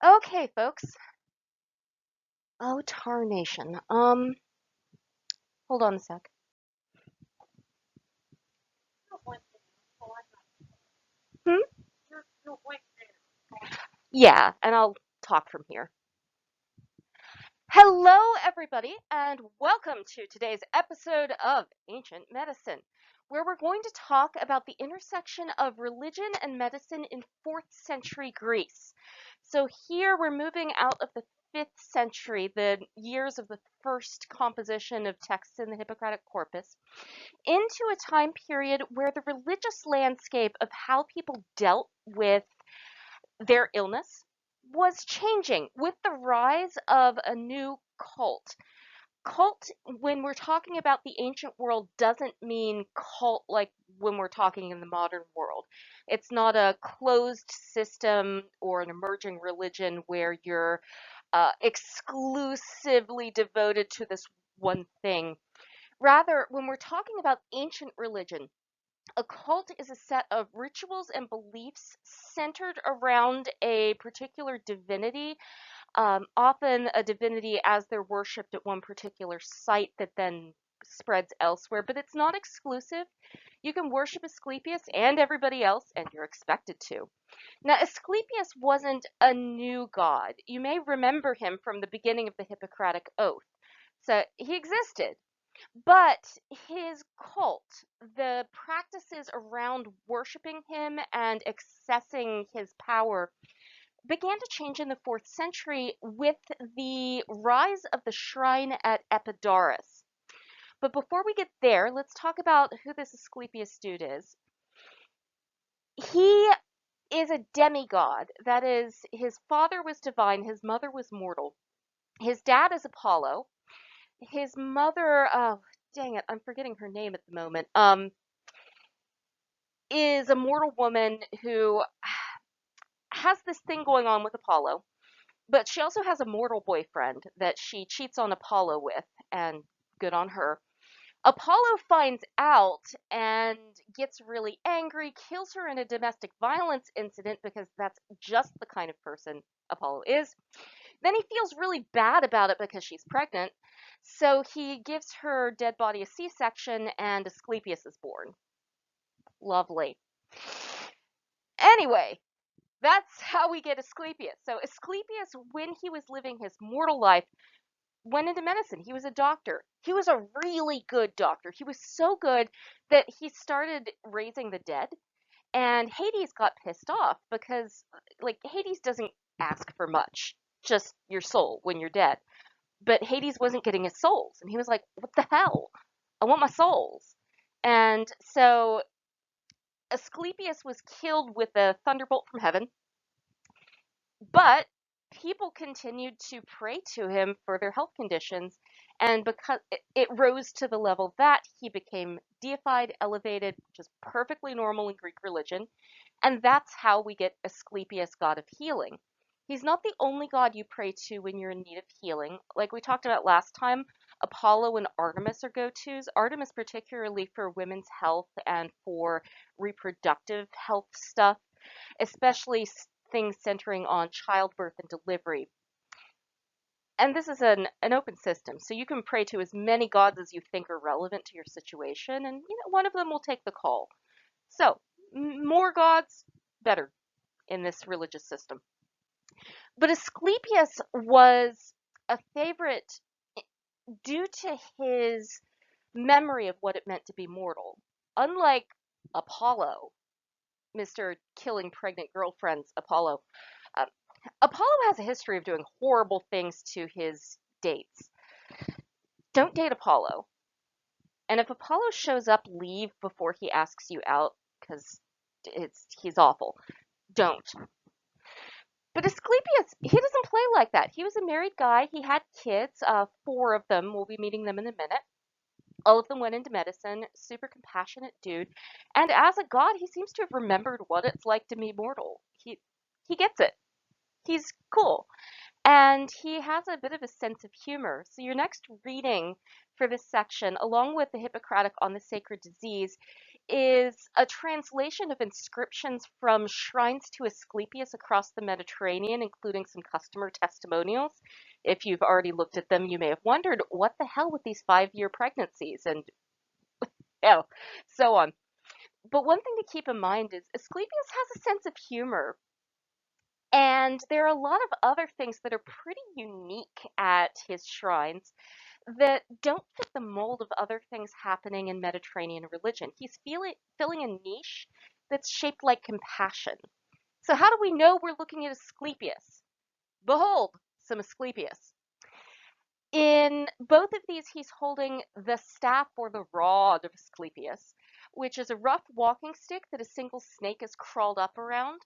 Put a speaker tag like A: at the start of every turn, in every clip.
A: Okay, folks. Oh, tarnation. Hold on a sec. Hmm? Yeah, and I'll talk from here. Hello, everybody, and welcome to today's episode of Ancient Medicine, where we're going to talk about the intersection of religion and medicine in 4th century Greece. So here we're moving out of the 5th century, the years of the first composition of texts in the Hippocratic corpus, into a time period where the religious landscape of how people dealt with their illness was changing with the rise of a new cult. Cult, when we're talking about the ancient world, doesn't mean cult like when we're talking in the modern world. It's not a closed system or an emerging religion where you're exclusively devoted to this one thing. Rather, when we're talking about ancient religion, a cult is a set of rituals and beliefs centered around a particular divinity, often a divinity as they're worshipped at one particular site that then spreads elsewhere, but it's not exclusive. You can worship Asclepius and everybody else, and you're expected to. Now, Asclepius wasn't a new god. You may remember him from the beginning of the Hippocratic Oath. So he existed. But his cult, the practices around worshiping him and accessing his power, began to change in the 4th century with the rise of the shrine at Epidaurus. But before we get there, let's talk about who this Asclepius dude is. He is a demigod. That is, his father was divine, his mother was mortal. His dad is Apollo. His mother, oh, dang it, I'm forgetting her name at the moment. Is a mortal woman who has this thing going on with Apollo, but she also has a mortal boyfriend that she cheats on Apollo with, and good on her. Apollo finds out and gets really angry, kills her in a domestic violence incident because that's just the kind of person Apollo is. Then he feels really bad about it because she's pregnant, so he gives her dead body a C-section and Asclepius is born. Lovely. Anyway, that's how we get Asclepius. So Asclepius, when he was living his mortal life, went into medicine. He was a doctor. He was a really good doctor. He was so good that he started raising the dead. And Hades got pissed off because, like, Hades doesn't ask for much, just your soul when you're dead. But Hades wasn't getting his souls. And he was like, what the hell? I want my souls. And so Asclepius was killed with a thunderbolt from heaven. But people continued to pray to him for their health conditions, and because it rose to the level that he became deified, elevated, which is perfectly normal in Greek religion, and that's how we get Asclepius, god of healing. He's not the only god you pray to when you're in need of healing. Like we talked about last time, Apollo and Artemis are go-tos. Artemis particularly for women's health and for reproductive health stuff, especially things centering on childbirth and delivery. And this is an open system, so you can pray to as many gods as you think are relevant to your situation, and one of them will take the call. So, more gods, better in this religious system. But Asclepius was a favorite due to his memory of what it meant to be mortal. Unlike Apollo, Mr. Killing Pregnant Girlfriends Apollo, uh, Apollo has a history of doing horrible things to his dates. Don't date Apollo. And if Apollo shows up, leave before he asks you out because he's awful. Don't. But Asclepius, he doesn't play like that. He was a married guy. He had kids, 4 of them. We'll be meeting them in a minute. All of them went into medicine. Super compassionate dude. And as a god, he seems to have remembered what it's like to be mortal. He gets it. He's cool. And he has a bit of a sense of humor. So your next reading for this section, along with the Hippocratic on the sacred disease, is a translation of inscriptions from shrines to Asclepius across the Mediterranean, including some customer testimonials. If you've already looked at them, you may have wondered, what the hell with these 5-year pregnancies and oh, so on. But one thing to keep in mind is Asclepius has a sense of humor. And there are a lot of other things that are pretty unique at his shrines that don't fit the mold of other things happening in Mediterranean religion. He's filling a niche that's shaped like compassion. So, how do we know we're looking at Asclepius? Behold, some Asclepius. In both of these, he's holding the staff or the rod of Asclepius, which is a rough walking stick that a single snake has crawled up around.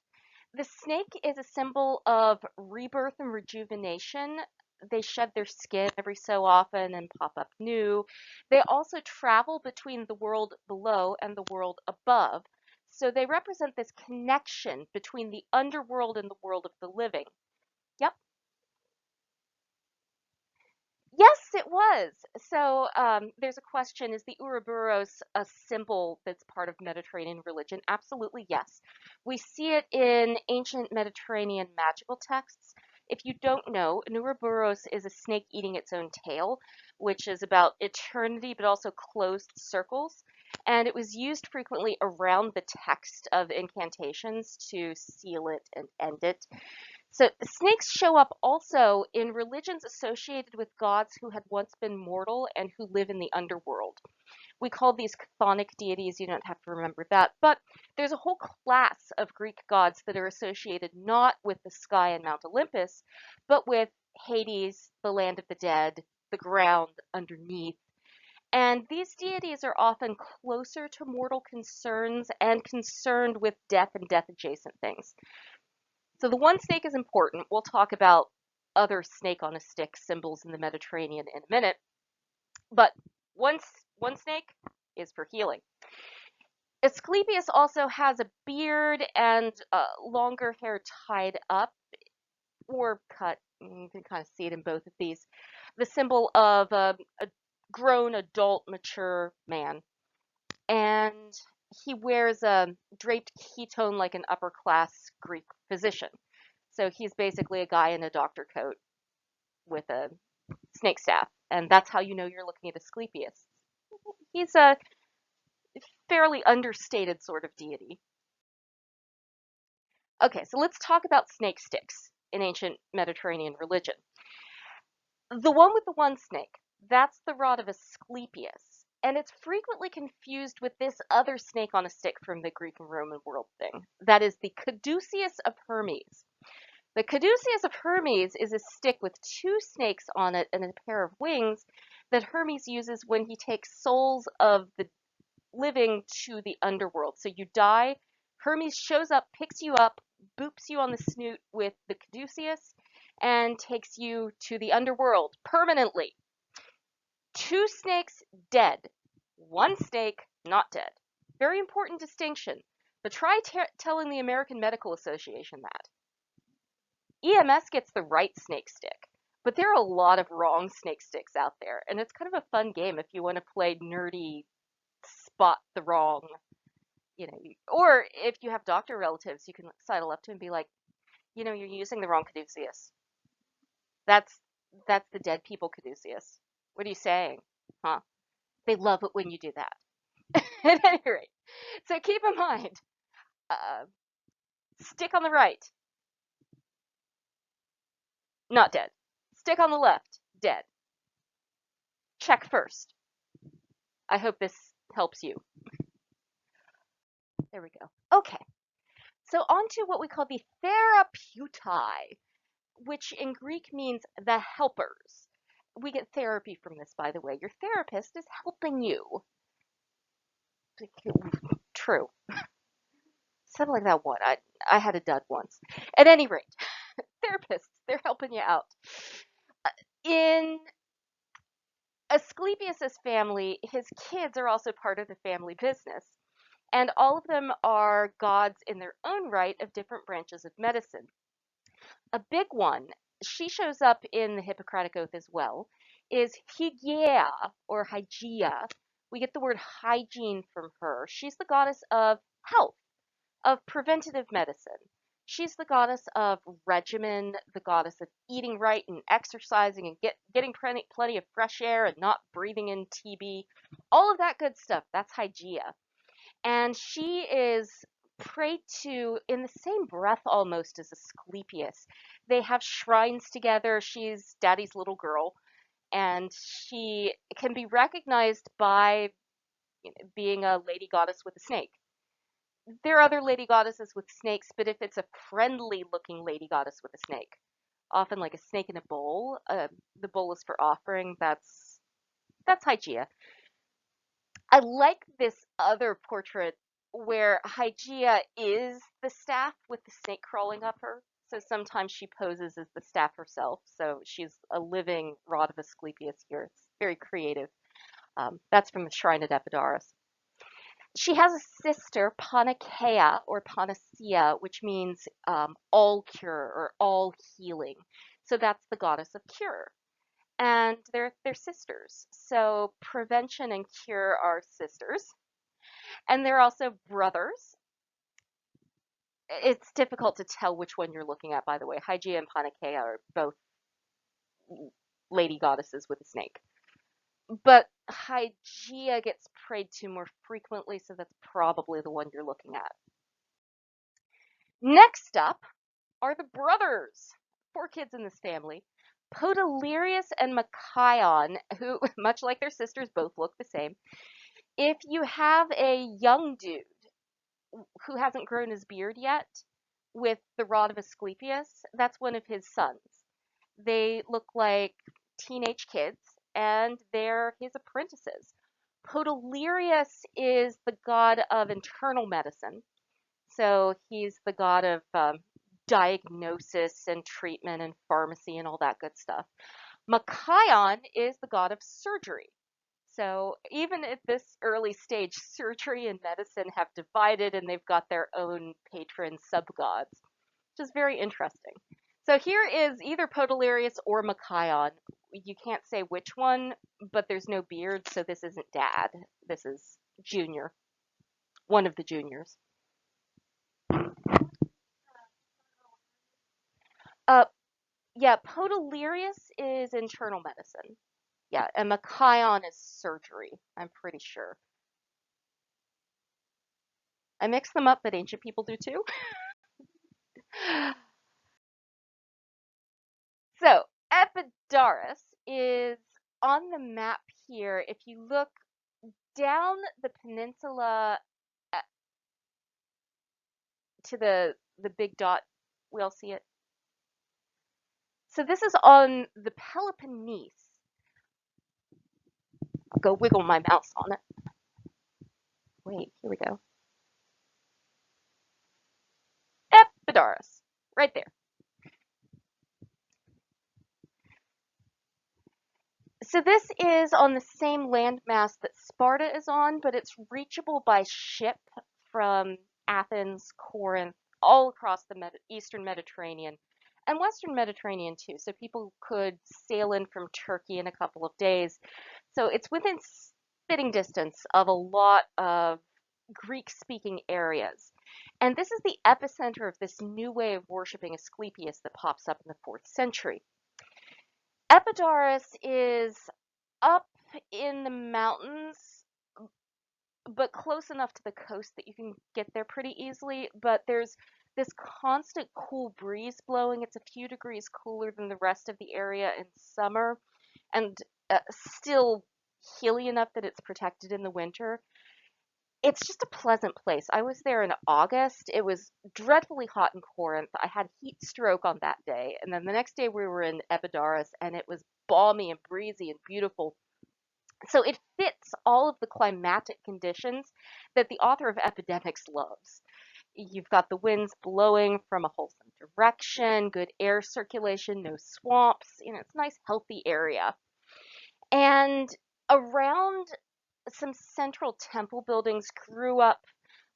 A: The snake is a symbol of rebirth and rejuvenation. They shed their skin every so often and pop up new. They also travel between the world below and the world above. So they represent this connection between the underworld and the world of the living. Yep. Yes, it was. So there's a question, is the Ouroboros a symbol that's part of Mediterranean religion? Absolutely, yes. We see it in ancient Mediterranean magical texts. If you don't know, an Ouroboros is a snake eating its own tail, which is about eternity, but also closed circles. And it was used frequently around the text of incantations to seal it and end it. So snakes show up also in religions associated with gods who had once been mortal and who live in the underworld. We call these chthonic deities, you don't have to remember that, but there's a whole class of Greek gods that are associated not with the sky and Mount Olympus, but with Hades, the land of the dead, the ground underneath. And these deities are often closer to mortal concerns and concerned with death and death adjacent things. So the one snake is important. We'll talk about other snake on a stick symbols in the Mediterranean in a minute. But one, one snake is for healing. Asclepius also has a beard and longer hair tied up or cut. You can kind of see it in both of these. The symbol of a grown, adult, mature man. And he wears a draped ketone like an upper class Greek physician. So he's basically a guy in a doctor coat with a snake staff. And that's how you know you're looking at Asclepius. He's a fairly understated sort of deity. Okay, so let's talk about snake sticks in ancient Mediterranean religion. The one with the one snake, that's the rod of Asclepius. And it's frequently confused with this other snake on a stick from the Greek and Roman world thing. That is the caduceus of Hermes. The caduceus of Hermes is a stick with two snakes on it and a pair of wings that Hermes uses when he takes souls of the living to the underworld. So you die, Hermes shows up, picks you up, boops you on the snoot with the caduceus, and takes you to the underworld permanently. Two snakes dead, one snake not dead. Very important distinction. But try telling the American Medical Association that. EMS gets the right snake stick, but there are a lot of wrong snake sticks out there, and it's kind of a fun game if you want to play nerdy, spot the wrong, or if you have doctor relatives, you can sidle up to and be like, you're using the wrong caduceus. That's the dead people caduceus. What are you saying? Huh? They love it when you do that. At any rate, so keep in mind, stick on the right, not dead. Stick on the left, dead. Check first. I hope this helps you. There we go. Okay, so on to what we call the Therapeutai, which in Greek means the helpers. We get therapy from this, by the way. Your therapist is helping you. True. Something like that one. I had a dud once. At any rate, therapists, they're helping you out. In Asclepius's family, his kids are also part of the family business, and all of them are gods in their own right of different branches of medicine. A big one, she shows up in the Hippocratic Oath as well, is Hygeia or Hygeia, We get the word hygiene from her. She's the goddess of health, of preventative medicine. She's the goddess of regimen, the goddess of eating right and exercising and getting plenty of fresh air and not breathing in TB. All of that good stuff. That's Hygeia. And she is prayed to in the same breath almost as Asclepius. They have shrines together. She's daddy's little girl, and she can be recognized by being a lady goddess with a snake. There are other lady goddesses with snakes, but if it's a friendly looking lady goddess with a snake, often like a snake in a bowl, the bowl is for offering, that's Hygeia. I like this other portrait where Hygeia is the staff with the snake crawling up her. So sometimes she poses as the staff herself. So she's a living rod of Asclepius here. It's very creative. That's from the shrine at Epidaurus. She has a sister, Panacea or Panacea, which means all cure or all healing. So that's the goddess of cure. And they're sisters. So prevention and cure are sisters. And they're also brothers. It's difficult to tell which one you're looking at, by the way. Hygeia and Panacea are both lady goddesses with a snake. But Hygeia gets prayed to more frequently, so that's probably the one you're looking at. Next up are the brothers. 4 kids in this family. Podalirius and Machion, who, much like their sisters, both look the same. If you have a young dude who hasn't grown his beard yet with the rod of Asclepius, that's one of his sons. They look like teenage kids, and they're his apprentices. Podalirius is the god of internal medicine. So he's the god of diagnosis and treatment and pharmacy and all that good stuff. Machion is the god of surgery. So even at this early stage, surgery and medicine have divided and they've got their own patron sub-gods, which is very interesting. So here is either Podalirius or Machion. You can't say which one, but there's no beard, so this isn't dad. This is junior, one of the juniors. Uh, yeah, Podalirius is internal medicine. Yeah, and Machion is surgery, I'm pretty sure. I mix them up, but ancient people do too. So, Epidaurus is on the map here. If you look down the peninsula to the big dot, we all see it. So this is on the Peloponnese. I'll go wiggle my mouse on it. Wait, here we go. Epidaurus, right there. So this is on the same landmass that Sparta is on, but it's reachable by ship from Athens, Corinth, all across the Eastern Mediterranean and Western Mediterranean too. So people could sail in from Turkey in a couple of days. So it's within spitting distance of a lot of Greek-speaking areas. And this is the epicenter of this new way of worshiping Asclepius that pops up in the 4th century. Epidaurus is up in the mountains, but close enough to the coast that you can get there pretty easily. But there's this constant cool breeze blowing. It's a few degrees cooler than the rest of the area in summer, and still hilly enough that it's protected in the winter. It's just a pleasant place. I was there in August. It was dreadfully hot in Corinth. I had heat stroke on that day. And then the next day we were in Epidaurus and it was balmy and breezy and beautiful. So it fits all of the climatic conditions that the author of Epidemics loves. You've got the winds blowing from a wholesome direction, good air circulation, no swamps. It's a nice, healthy area. And around some central temple buildings grew up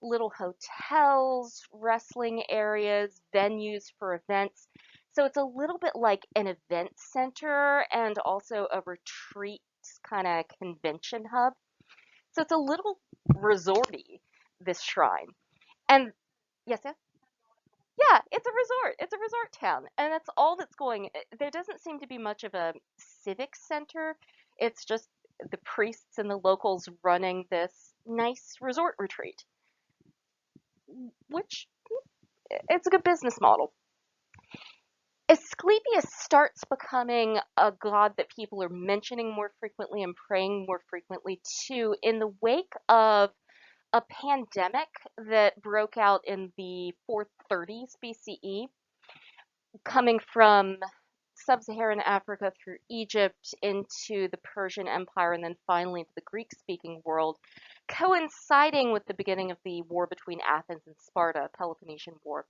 A: little hotels, wrestling areas, venues for events. So it's a little bit like an event center and also a retreat kind of convention hub. So it's a little resorty, this shrine. And yes, yes. Yeah, it's a resort. It's a resort town, and that's all that's going. There doesn't seem to be much of a civic center. It's just the priests and the locals running this nice resort retreat, which it's a good business model. Asclepius starts becoming a god that people are mentioning more frequently and praying more frequently too in the wake of a pandemic that broke out in the 430s BCE, coming from sub-Saharan Africa through Egypt into the Persian Empire and then finally into the Greek-speaking world, coinciding with the beginning of the war between Athens and Sparta, Peloponnesian War.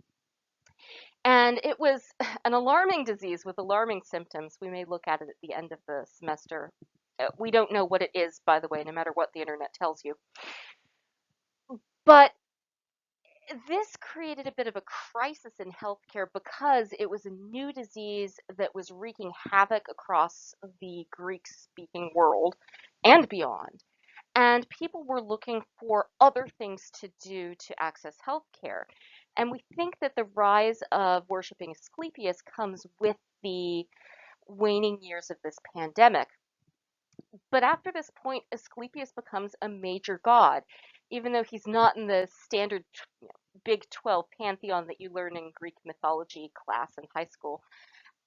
A: And it was an alarming disease with alarming symptoms. We may look at it at the end of the semester. We don't know what it is, by the way, no matter what the internet tells you. But this created a bit of a crisis in healthcare because it was a new disease that was wreaking havoc across the Greek-speaking world and beyond. And people were looking for other things to do to access healthcare. And we think that the rise of worshiping Asclepius comes with the waning years of this pandemic. But after this point, Asclepius becomes a major god, even though he's not in the standard Big 12 pantheon that you learn in Greek mythology class in high school.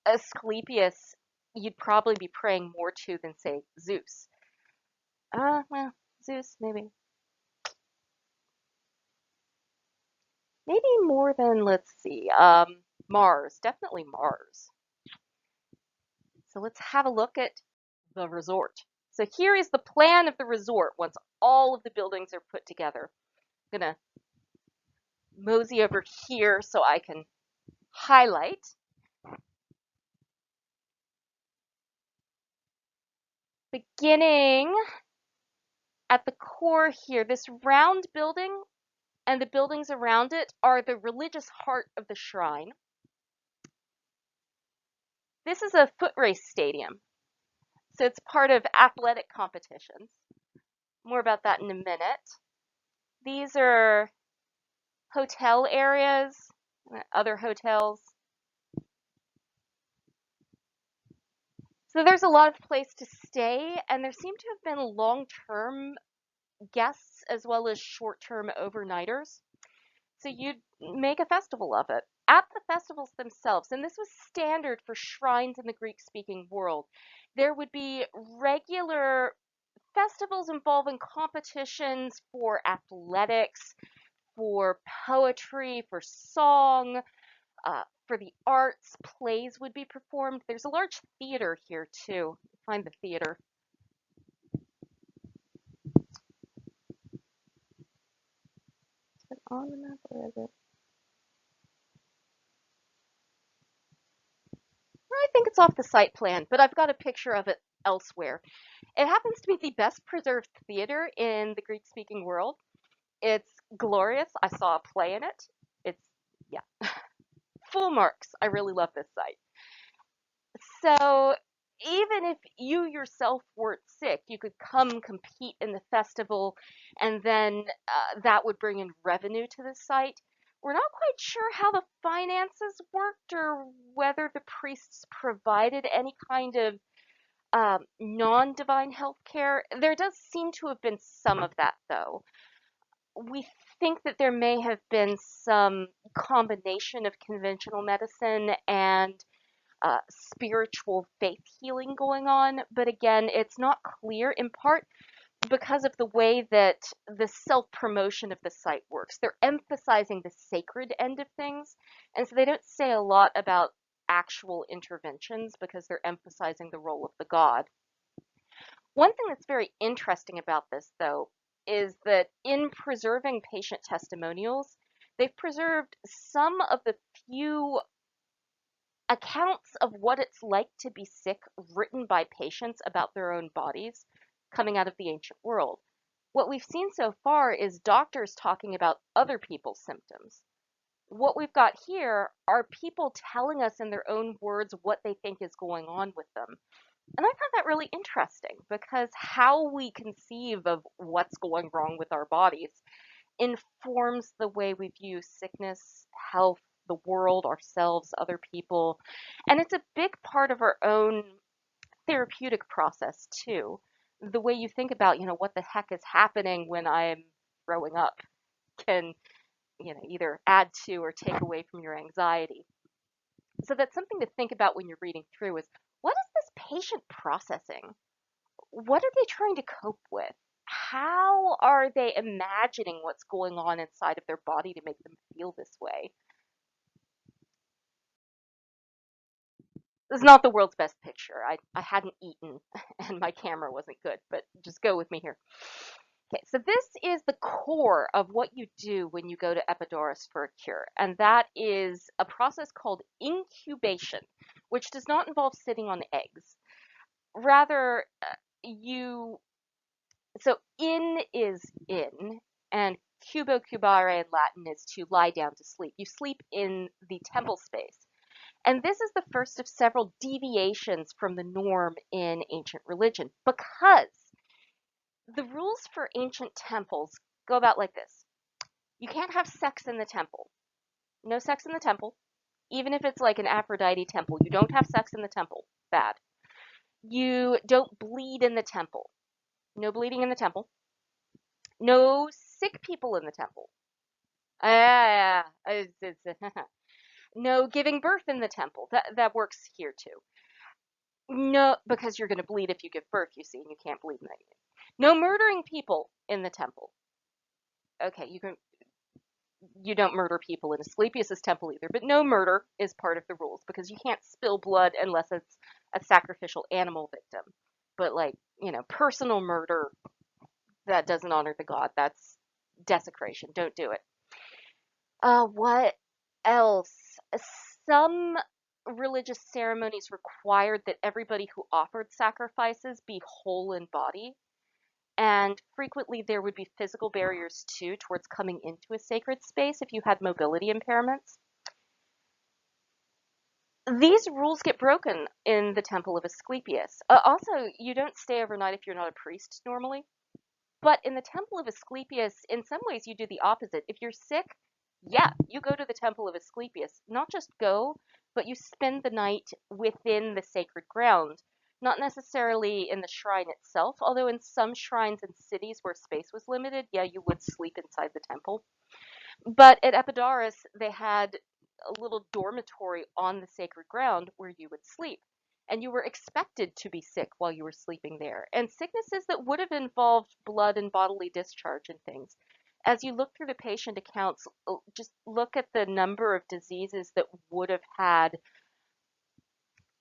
A: Asclepius, you'd probably be praying more to than, say, Zeus. Well, Zeus, maybe. Maybe more than, let's see, Mars. Definitely Mars. So let's have a look at the resort. So here is the plan of the resort once all of the buildings are put together. I'm gonna mosey over here so I can highlight. Beginning at the core here, this round building and the buildings around it are the religious heart of the shrine. This is a foot race stadium, so it's part of athletic competitions. More about that in a minute. These are hotel areas, other hotels. So there's a lot of place to stay, and there seem to have been long-term guests as well as short-term overnighters. So you'd make a festival of it. At the festivals themselves, and this was standard for shrines in the Greek-speaking world, there would be regular festivals involving competitions for athletics, for poetry, for song, for the arts. Plays would be performed. There's a large theater here too. Find the theater. Is it on the map or is it? I think it's off the site plan, but I've got a picture of it elsewhere. It happens to be the best preserved theater in the Greek-speaking world. It's glorious. I saw a play in it. It's, yeah, full marks. I really love this site. So even if you yourself weren't sick, you could come compete in the festival, and then that would bring in revenue to the site. We're not quite sure how the finances worked or whether the priests provided any kind of non-divine health care. There does seem to have been some of that, though. We think that there may have been some combination of conventional medicine and spiritual faith healing going on, but again, it's not clear in part because of the way that the self-promotion of the site works. They're emphasizing the sacred end of things, and so they don't say a lot about actual interventions because they're emphasizing the role of the god. One thing that's very interesting about this, though, is that in preserving patient testimonials, they've preserved some of the few accounts of what it's like to be sick written by patients about their own bodies coming out of the ancient world. What we've seen so far is doctors talking about other people's symptoms. What we've got here are people telling us in their own words what they think is going on with them. And I found that really interesting because how we conceive of what's going wrong with our bodies informs the way we view sickness, health, the world, ourselves, other people. And it's a big part of our own therapeutic process too. The way you think about, what the heck is happening when I'm throwing up can, either add to or take away from your anxiety. So that's something to think about when you're reading through is what is this patient processing? What are they trying to cope with? How are they imagining what's going on inside of their body to make them feel this way? This is not the world's best picture. I hadn't eaten and my camera wasn't good, but just go with me here. Okay, so this is the core of what you do when you go to Epidaurus for a cure, and that is a process called incubation, which does not involve sitting on eggs. Rather, you so in is in, and cubo cubare in Latin is to lie down to sleep. You sleep in the temple space. And this is the first of several deviations from the norm in ancient religion because the rules for ancient temples go about like this. You can't have sex in the temple. No sex in the temple. Even if it's like an Aphrodite temple, you don't have sex in the temple. Bad. You don't bleed in the temple. No bleeding in the temple. No sick people in the temple. No giving birth in the temple. That works here too. No, because you're going to bleed if you give birth, you see, and you can't bleed in that. No murdering people in the temple. Okay, you don't murder people in Asclepius' temple either, but no murder is part of the rules because you can't spill blood unless it's a sacrificial animal victim. But like, personal murder that doesn't honor the god, that's desecration. Don't do it. What else? Some religious ceremonies required that everybody who offered sacrifices be whole in body, and frequently there would be physical barriers too towards coming into a sacred space if you had mobility impairments. These rules get broken in the Temple of Asclepius. Also, you don't stay overnight if you're not a priest normally. But in the Temple of Asclepius, in some ways, you do the opposite. If you're sick, yeah, you go to the Temple of Asclepius. Not just go, but you spend the night within the sacred ground. Not necessarily in the shrine itself, although in some shrines and cities where space was limited, yeah, you would sleep inside the temple. But at Epidaurus, they had a little dormitory on the sacred ground where you would sleep. And you were expected to be sick while you were sleeping there. And sicknesses that would have involved blood and bodily discharge and things. As you look through the patient accounts, just look at the number of diseases that would have had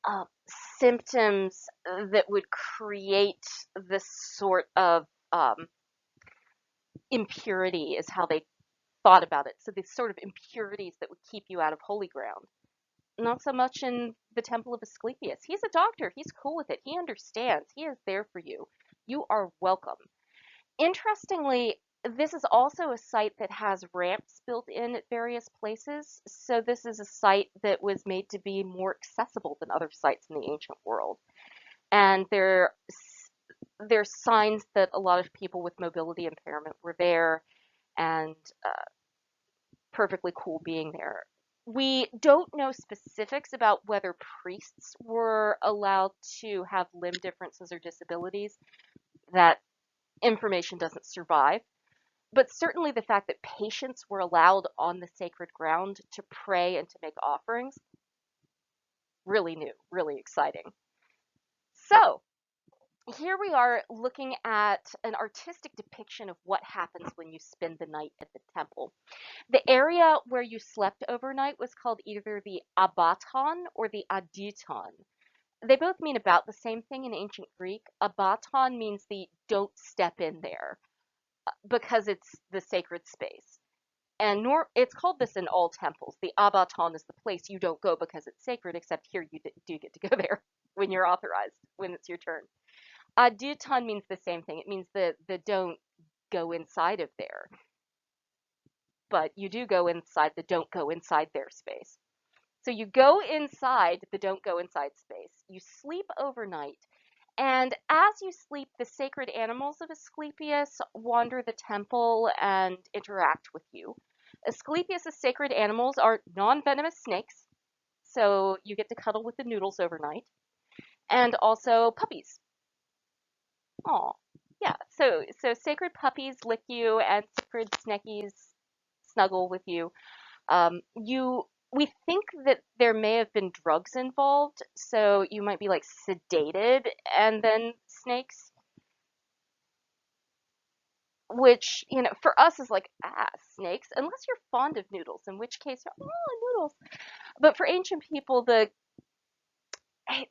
A: uh, symptoms that would create this sort of impurity, is how they thought about it. So these sort of impurities that would keep you out of holy ground. Not so much in the Temple of Asclepius. He's a doctor. He's cool with it. He understands. He is there for you. You are welcome. Interestingly, this is also a site that has ramps built in at various places. So this is a site that was made to be more accessible than other sites in the ancient world. And there's signs that a lot of people with mobility impairment were there, and perfectly cool being there. We don't know specifics about whether priests were allowed to have limb differences or disabilities. That information doesn't survive. But certainly the fact that patients were allowed on the sacred ground to pray and to make offerings, really new, really exciting. So here we are looking at an artistic depiction of what happens when you spend the night at the temple. The area where you slept overnight was called either the Abbaton or the Aditon. They both mean about the same thing in ancient Greek. Abbaton means the don't step in there because it's the sacred space. And it's called this in all temples. The Abbaton is the place you don't go because it's sacred, except here you do get to go there when you're authorized, when it's your turn. Aditon means the same thing. It means the don't go inside of there, but you do go inside the don't go inside their space. So you go inside the don't go inside space. You sleep overnight. And as you sleep, the sacred animals of Asclepius wander the temple and interact with you. Asclepius's sacred animals are non-venomous snakes, so you get to cuddle with the noodles overnight, and also puppies. Oh, yeah. So sacred puppies lick you, and sacred sneckies snuggle with you. We think that there may have been drugs involved, so you might be like sedated, and then snakes, which for us is like snakes, unless you're fond of noodles, in which case you're noodles. But for ancient people,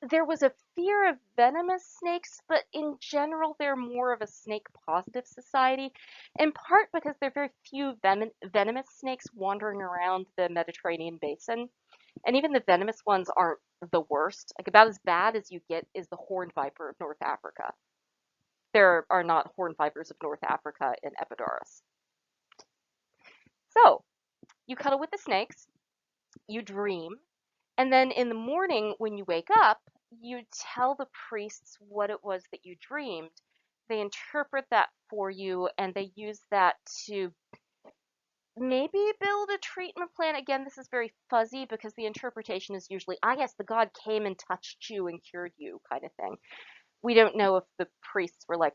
A: there was a fear of venomous snakes, but in general, they're more of a snake positive society, in part because there are very few venomous snakes wandering around the Mediterranean basin. And even the venomous ones aren't the worst. Like, about as bad as you get is the horned viper of North Africa. There are not horned vipers of North Africa in Epidaurus. So, you cuddle with the snakes, you dream, and then in the morning, when you wake up, you tell the priests what it was that you dreamed. They interpret that for you, and they use that to maybe build a treatment plan. Again, this is very fuzzy because the interpretation is usually, yes, the god came and touched you and cured you, kind of thing. We don't know if the priests were like,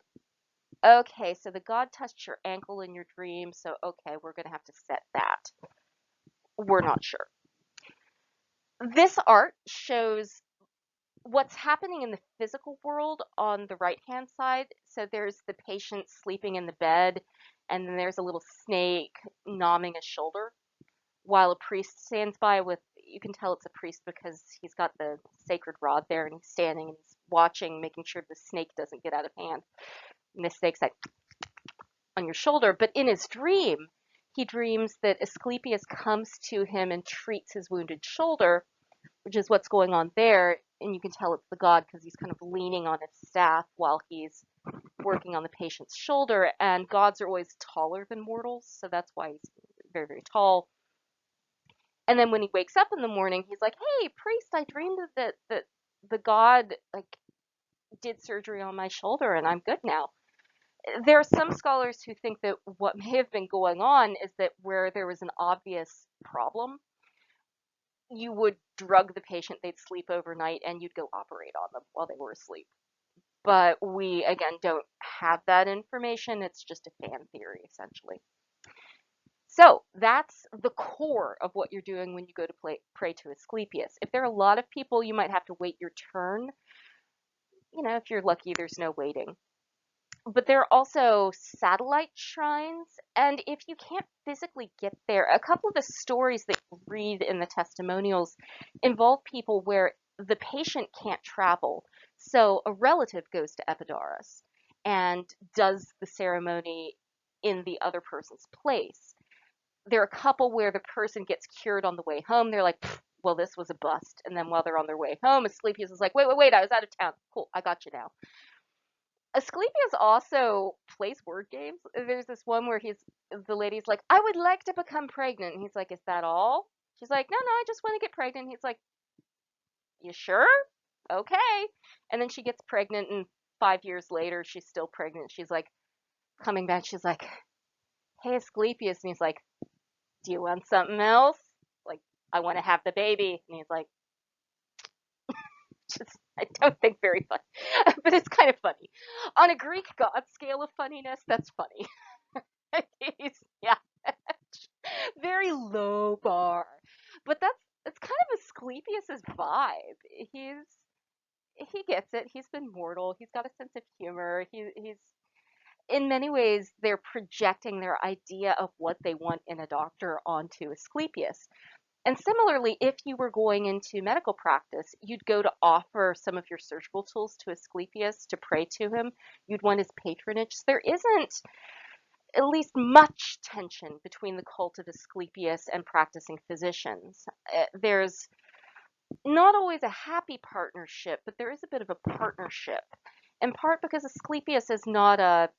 A: okay, so the god touched your ankle in your dream, so okay, we're going to have to set that. We're not sure. This art shows what's happening in the physical world on the right-hand side. So there's the patient sleeping in the bed, and then there's a little snake nomming his shoulder, while a priest stands by with, you can tell it's a priest because he's got the sacred rod there, and he's standing and he's watching, making sure the snake doesn't get out of hand. And the snake's like on your shoulder. But in his dream, he dreams that Asclepius comes to him and treats his wounded shoulder, which is what's going on there. And you can tell it's the god because he's kind of leaning on his staff while he's working on the patient's shoulder. And gods are always taller than mortals, so that's why he's very, very tall. And then when he wakes up in the morning, he's like, "Hey, priest, I dreamed that the god like did surgery on my shoulder, and I'm good now." There are some scholars who think that what may have been going on is that where there was an obvious problem, you would drug the patient, they'd sleep overnight, and you'd go operate on them while they were asleep. But we, again, don't have that information. It's just a fan theory, essentially. So that's the core of what you're doing when you go to pray to Asclepius. If there are a lot of people, you might have to wait your turn. If you're lucky, there's no waiting. But there are also satellite shrines, and if you can't physically get there, a couple of the stories that you read in the testimonials involve people where the patient can't travel. So a relative goes to Epidaurus and does the ceremony in the other person's place. There are a couple where the person gets cured on the way home. They're like, well, this was a bust. And then while they're on their way home, Asclepius is like, wait, I was out of town. Cool, I got you now. Asclepius also plays word games. There's this one where the lady's like, I would like to become pregnant. And he's like, is that all? She's like, no, I just want to get pregnant. He's like, you sure? Okay. And then she gets pregnant, and 5 years later, she's still pregnant. She's like, coming back, she's like, hey, Asclepius. And he's like, do you want something else? Like, I want to have the baby. And he's like, just, I don't think very funny, but it's kind of funny. On a Greek god scale of funniness, that's funny. Yeah, very low bar, but it's kind of Asclepius's vibe. He gets it. He's been mortal. He's got a sense of humor. He's in many ways they're projecting their idea of what they want in a doctor onto Asclepius. And similarly, if you were going into medical practice, you'd go to offer some of your surgical tools to Asclepius to pray to him. You'd want his patronage. So there isn't at least much tension between the cult of Asclepius and practicing physicians. There's not always a happy partnership, but there is a bit of a partnership, in part because Asclepius is not a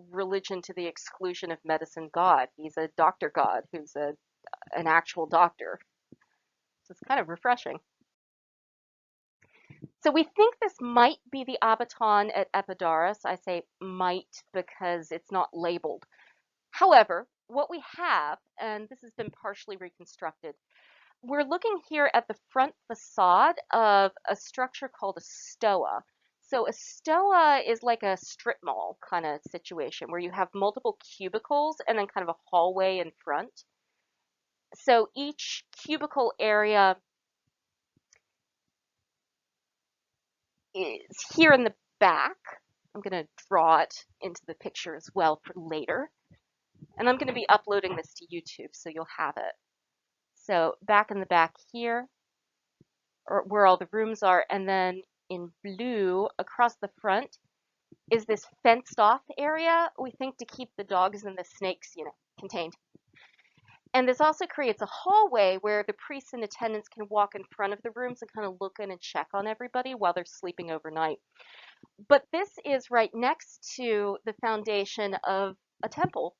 A: religion to the exclusion of medicine god. He's a doctor god who's an actual doctor. So it's kind of refreshing. So we think this might be the Abbaton at Epidaurus. I say might because it's not labeled. However, what we have, and this has been partially reconstructed, we're looking here at the front facade of a structure called a stoa. So a stoa is like a strip mall kind of situation where you have multiple cubicles and then kind of a hallway in front. So each cubicle area is here in the back. I'm going to draw it into the picture as well for later. And I'm going to be uploading this to YouTube, so you'll have it. So back in the back here, or where all the rooms are, and then in blue across the front is this fenced off area, we think to keep the dogs and the snakes, contained. And this also creates a hallway where the priests and attendants can walk in front of the rooms and kind of look in and check on everybody while they're sleeping overnight. But this is right next to the foundation of a temple,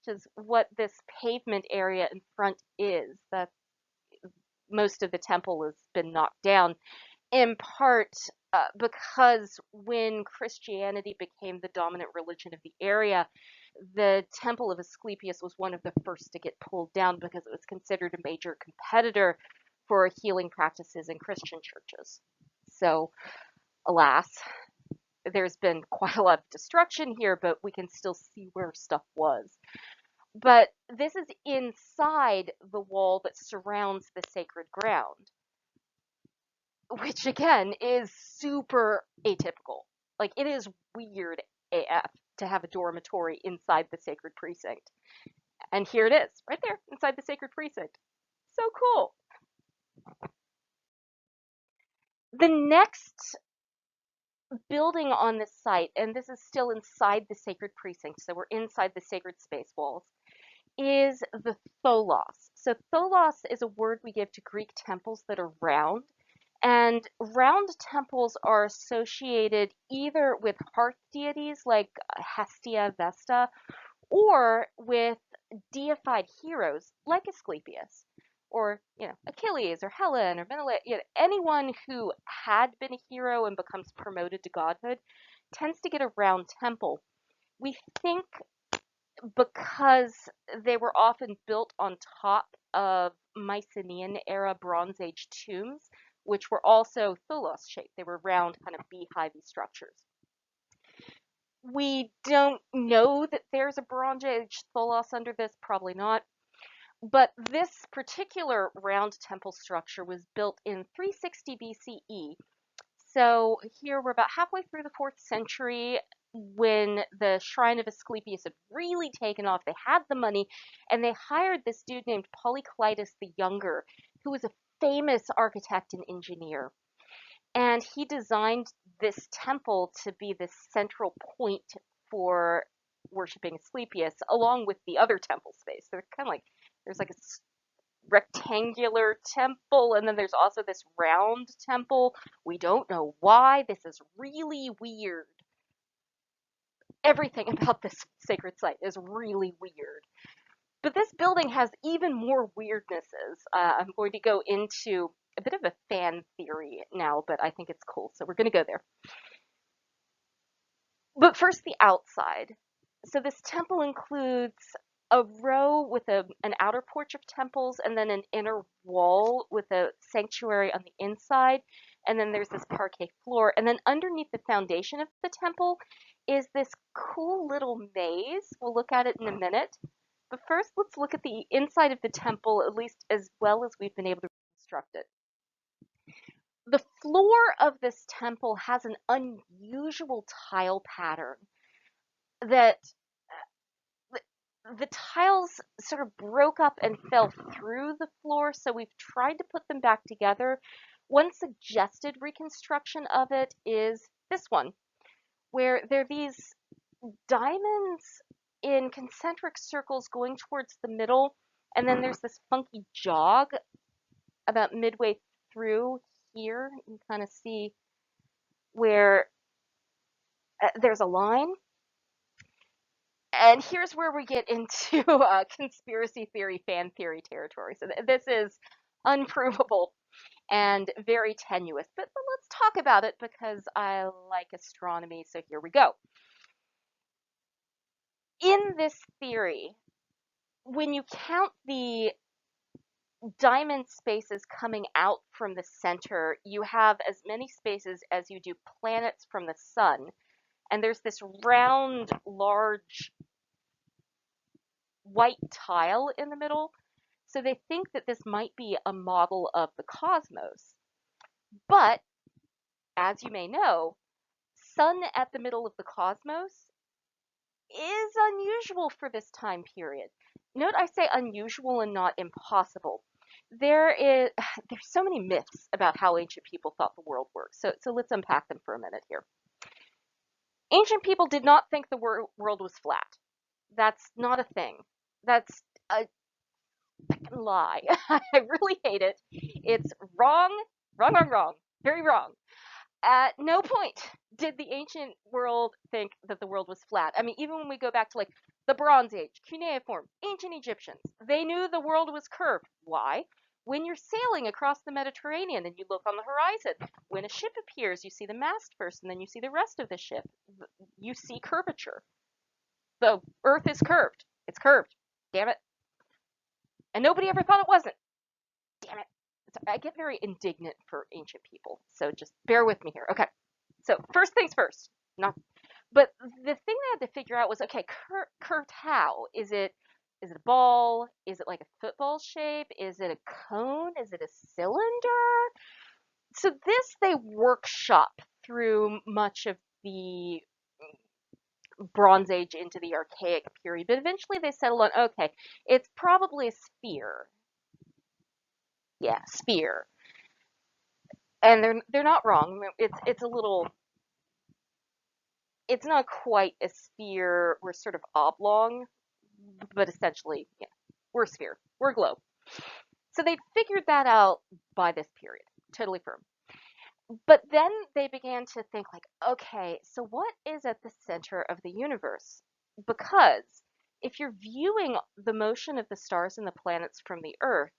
A: which is what this pavement area in front is. That most of the temple has been knocked down, in part because when Christianity became the dominant religion of the area, the Temple of Asclepius was one of the first to get pulled down because it was considered a major competitor for healing practices in Christian churches. So, alas, there's been quite a lot of destruction here, but we can still see where stuff was. But this is inside the wall that surrounds the sacred ground, which again is super atypical. Like, it is weird AF to have a dormitory inside the sacred precinct. And here it is, right there inside the sacred precinct. So cool. The next building on this site, and this is still inside the sacred precinct, so we're inside the sacred space walls, is the Folos. So Folos is a word we give to Greek temples that are round. And round temples are associated either with hearth deities like Hestia, Vesta, or with deified heroes like Asclepius, or Achilles, or Helen, or Menelaus. Anyone who had been a hero and becomes promoted to godhood tends to get a round temple. We think because they were often built on top of Mycenaean era Bronze Age tombs, which were also tholos shaped. They were round, kind of beehivey structures. We don't know that there's a Bronze Age tholos under this, probably not. But this particular round temple structure was built in 360 BCE. So here we're about halfway through the 4th century when the shrine of Asclepius had really taken off. They had the money, and they hired this dude named Polyclitus the Younger, who was a famous architect and engineer. And he designed this temple to be the central point for worshiping Asclepius, along with the other temple space. They're kind of like, there's like a rectangular temple, and then there's also this round temple. We don't know why. This is really weird. Everything about this sacred site is really weird. But this building has even more weirdnesses. I'm going to go into a bit of a fan theory now, but I think it's cool, so we're going to go there. But first, the outside. So this temple includes a row with an outer porch of temples, and then an inner wall with a sanctuary on the inside, and then there's this parquet floor, and then underneath the foundation of the temple is this cool little maze. We'll look at it in a minute. But first, let's look at the inside of the temple, at least as well as we've been able to reconstruct it. The floor of this temple has an unusual tile pattern that the tiles sort of broke up and fell through the floor, so we've tried to put them back together. One suggested reconstruction of it is this one, where there are these diamonds in concentric circles going towards the middle, and then there's this funky jog about midway through here. You can kind of see where there's a line. And here's where we get into conspiracy theory, fan theory territory. So this is unprovable. and very tenuous. But let's talk about it because I like astronomy, so here we go. In this theory, when you count the diamond spaces coming out from the center, you have as many spaces as you do planets from the sun. And there's this round, large white tile in the middle. So they think that this might be a model of the cosmos. But as you may know, sun at the middle of the cosmos is unusual for this time period. Note I say unusual and not impossible. There's so many myths about how ancient people thought the world worked. So let's unpack them for a minute here. Ancient people did not think the world was flat. That's not a thing. That's a lie. I really hate it. It's wrong, wrong, wrong, wrong, very wrong. At no point did the ancient world think that the world was flat. I mean, even when we go back to like the Bronze Age, cuneiform, ancient Egyptians, they knew the world was curved. Why? When you're sailing across the Mediterranean and you look on the horizon, when a ship appears, you see the mast first and then you see the rest of the ship. You see curvature. The earth is curved. It's curved. Damn it. And nobody ever thought it wasn't. Damn it. I get very indignant for ancient people, so just bear with me here. Okay, so first things first. But the thing they had to figure out was, okay, curved how? Is it a ball? Is it like a football shape? Is it a cone? Is it a cylinder? So this they workshop through much of the Bronze Age into the Archaic period, but eventually they settle on, okay, it's probably a sphere. Yeah, sphere. And they're not wrong. It's a little, it's not quite a sphere. We're sort of oblong, but essentially, yeah, we're a sphere. We're a globe. So they figured that out by this period. Totally firm. But then they began to think like, okay, so what is at the center of the universe? Because if you're viewing the motion of the stars and the planets from the Earth,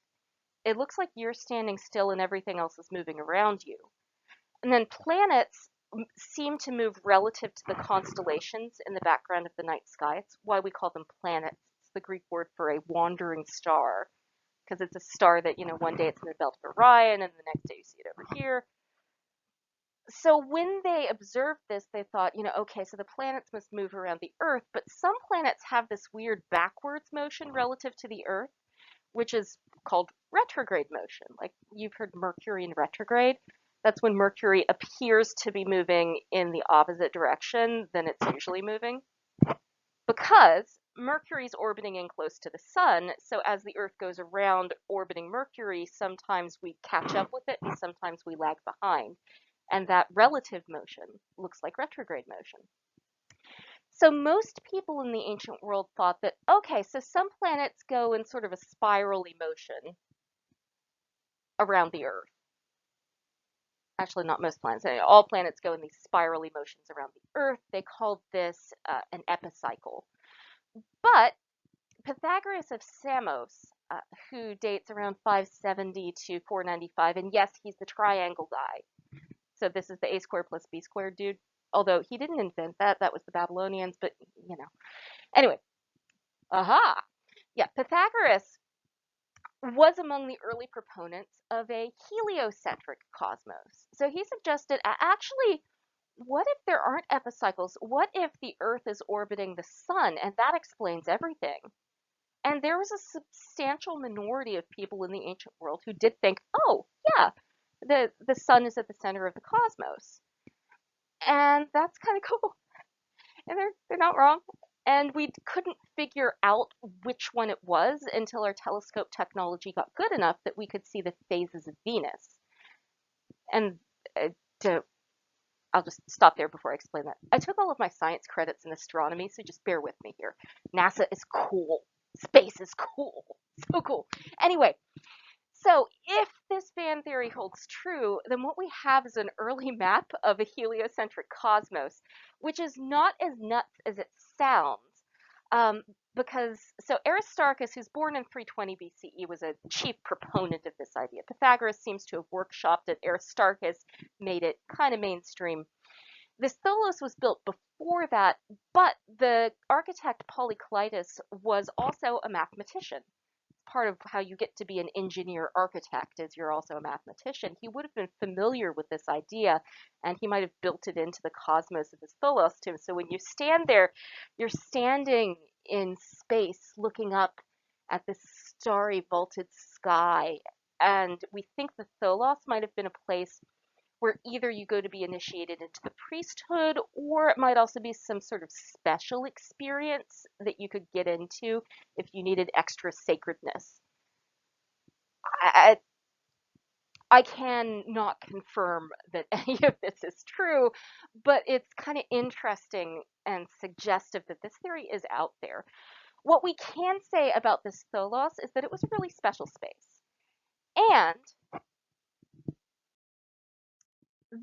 A: it looks like you're standing still and everything else is moving around you. And then planets seem to move relative to the constellations in the background of the night sky. It's why we call them planets. It's the Greek word for a wandering star, because it's a star that, one day it's in the belt of Orion and the next day you see it over here. So when they observed this, they thought, okay, so the planets must move around the Earth, but some planets have this weird backwards motion relative to the Earth, which is called retrograde motion. Like you've heard Mercury in retrograde. That's when Mercury appears to be moving in the opposite direction than it's usually moving. Because Mercury's orbiting in close to the sun, so as the Earth goes around orbiting Mercury, sometimes we catch up with it and sometimes we lag behind. And that relative motion looks like retrograde motion. So most people in the ancient world thought that, okay, so some planets go in sort of a spirally motion around the Earth. Actually, not most planets. All planets go in these spirally motions around the Earth. They called this an epicycle. But Pythagoras of Samos, who dates around 570 to 495, and yes, he's the triangle guy. So this is the a squared plus b squared dude. Although he didn't invent that. That was the Babylonians, but Anyway, aha! Yeah, Pythagoras was among the early proponents of a heliocentric cosmos. So he suggested, actually, what if there aren't epicycles? What if the Earth is orbiting the sun, and that explains everything? And there was a substantial minority of people in the ancient world who did think, oh, yeah, the sun is at the center of the cosmos. And that's kind of cool. And they're not wrong. And we couldn't figure out which one it was until our telescope technology got good enough that we could see the phases of Venus. And I'll just stop there before I explain that. I took all of my science credits in astronomy, so just bear with me here. NASA is cool. Space is cool. So cool. Anyway, so if this fan theory holds true, then what we have is an early map of a heliocentric cosmos, which is not as nuts as it sounds. Um, because so Aristarchus, who's born in 320 BCE, was a chief proponent of this idea. Pythagoras seems to have workshopped it. Aristarchus made it kind of mainstream. This Tholos was built before that, but the architect Polykleitos was also a mathematician. Part of how you get to be an engineer architect is you're also a mathematician. He would have been familiar with this idea, and he might have built it into the cosmos of his Tholos tomb. So when you stand there, you're standing in space looking up at this starry vaulted sky. And we think the Tholos might have been a place where either you go to be initiated into the priesthood, or it might also be some sort of special experience that you could get into if you needed extra sacredness. I, I can not confirm that any of this is true, but it's kind of interesting and suggestive that this theory is out there. What we can say about this Tholos is that it was a really special space. And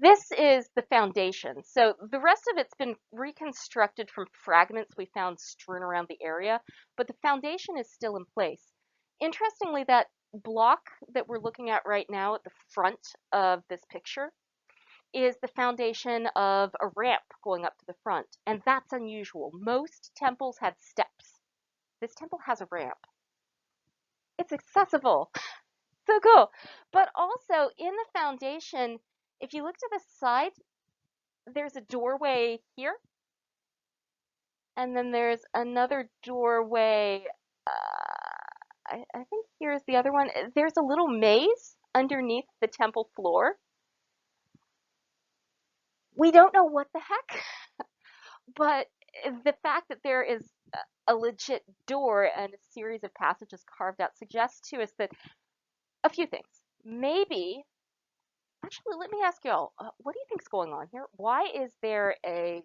A: this is the foundation. So the rest of it's been reconstructed from fragments we found strewn around the area, but the foundation is still in place. Interestingly, that block that we're looking at right now at the front of this picture is the foundation of a ramp going up to the front, and that's unusual. Most temples had steps. This temple has a ramp. It's accessible. So cool. But also in the foundation, if you look to the side, there's a doorway here, and then there's another doorway. I think here's the other one. There's a little maze underneath the temple floor. We don't know what the heck, but the fact that there is a legit door and a series of passages carved out suggests to us that a few things. Maybe, actually, let me ask y'all, what do you think's going on here? Why is there a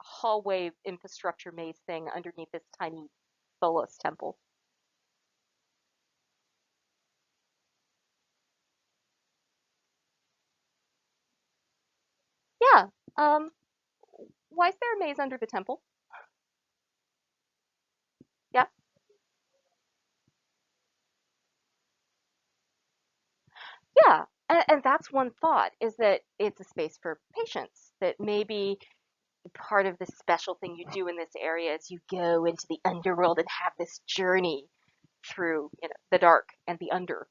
A: hallway infrastructure maze thing underneath this tiny Folos temple? Yeah. Um, why is there a maze under the temple? Yeah. Yeah. And that's one thought is that it's a space for patients, that maybe part of the special thing you do in this area is you go into the underworld and have this journey through, the dark and the under,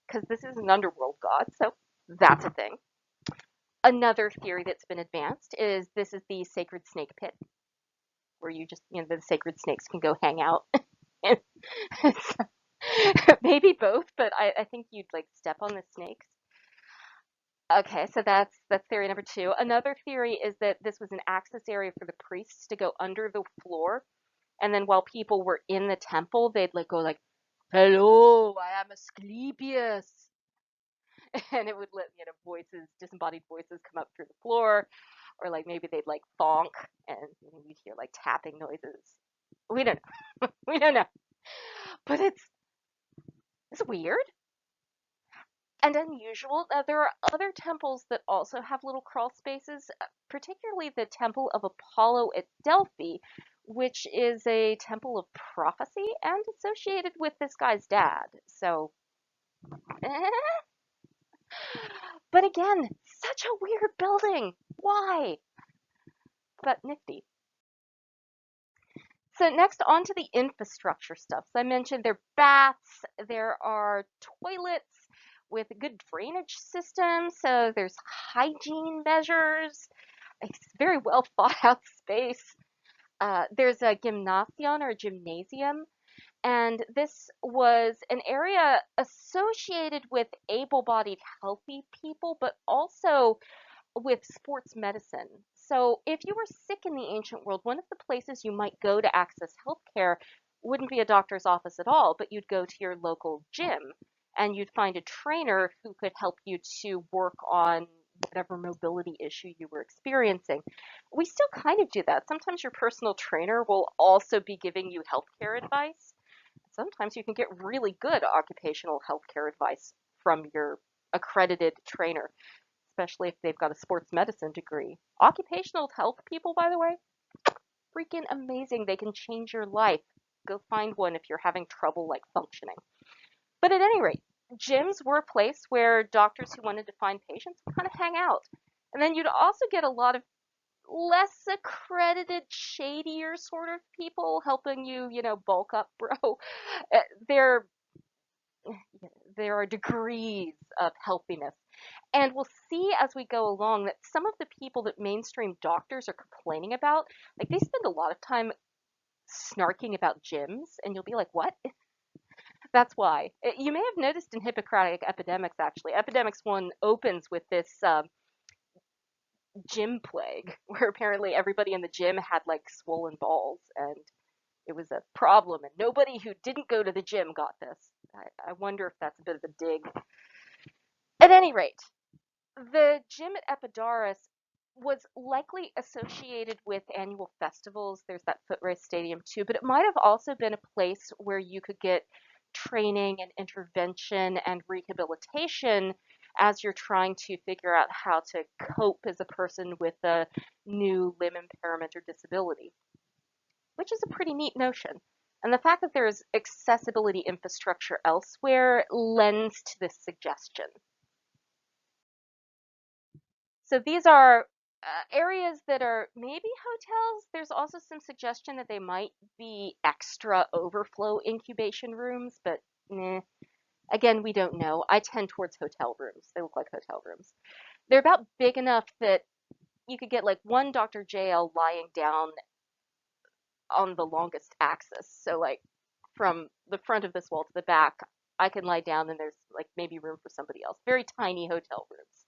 A: because this is an underworld god, so that's a thing. Another theory that's been advanced is this is the sacred snake pit where you just, the sacred snakes can go hang out. Maybe both, but I think you'd like step on the snakes. Okay, so that's theory number two. Another theory is that this was an access area for the priests to go under the floor, and then while people were in the temple, they'd like go like, "Hello, I am Asklepios," and it would let voices, disembodied voices, come up through the floor, or like maybe they'd like thonk, and you'd hear like tapping noises. We don't know. We don't know, but it's weird and unusual. There are other temples that also have little crawl spaces, particularly the Temple of Apollo at Delphi, which is a temple of prophecy and associated with this guy's dad. So, but again, such a weird building. Why? But nifty. So next on to the infrastructure stuff. So I mentioned there are baths, there are toilets with a good drainage system, so there's hygiene measures. It's very well thought out space. There's a gymnasium or a gymnasium, and this was an area associated with able-bodied, healthy people, but also with sports medicine. So if you were sick in the ancient world, one of the places you might go to access healthcare wouldn't be a doctor's office at all, but you'd go to your local gym and you'd find a trainer who could help you to work on whatever mobility issue you were experiencing. We still kind of do that. Sometimes your personal trainer will also be giving you healthcare advice. Sometimes you can get really good occupational healthcare advice from your accredited trainer, especially if they've got a sports medicine degree. Occupational health people, by the way, freaking amazing. They can change your life. Go find one if you're having trouble like functioning. But at any rate, gyms were a place where doctors who wanted to find patients would kind of hang out. And then you'd also get a lot of less accredited, shadier sort of people helping you, bulk up, bro. Uh, There, there are degrees of healthiness. And we'll see as we go along that some of the people that mainstream doctors are complaining about, like they spend a lot of time snarking about gyms, and you'll be like, what? That's why. You may have noticed in Hippocratic epidemics, actually. Epidemics 1 opens with this gym plague, where apparently everybody in the gym had like swollen balls, and it was a problem, and nobody who didn't go to the gym got this. I wonder if that's a bit of a dig. At any rate, the gym at Epidaurus was likely associated with annual festivals. There's that foot race stadium too, but it might have also been a place where you could get training and intervention and rehabilitation as you're trying to figure out how to cope as a person with a new limb impairment or disability, which is a pretty neat notion. And the fact that there's accessibility infrastructure elsewhere lends to this suggestion. So these are areas that are maybe hotels. There's also some suggestion that they might be extra overflow incubation rooms, but again, we don't know. I tend towards hotel rooms. They look like hotel rooms. They're about big enough that you could get like one Dr. JL lying down on the longest axis. So like from the front of this wall to the back, I can lie down and there's like maybe room for somebody else. Very tiny hotel rooms.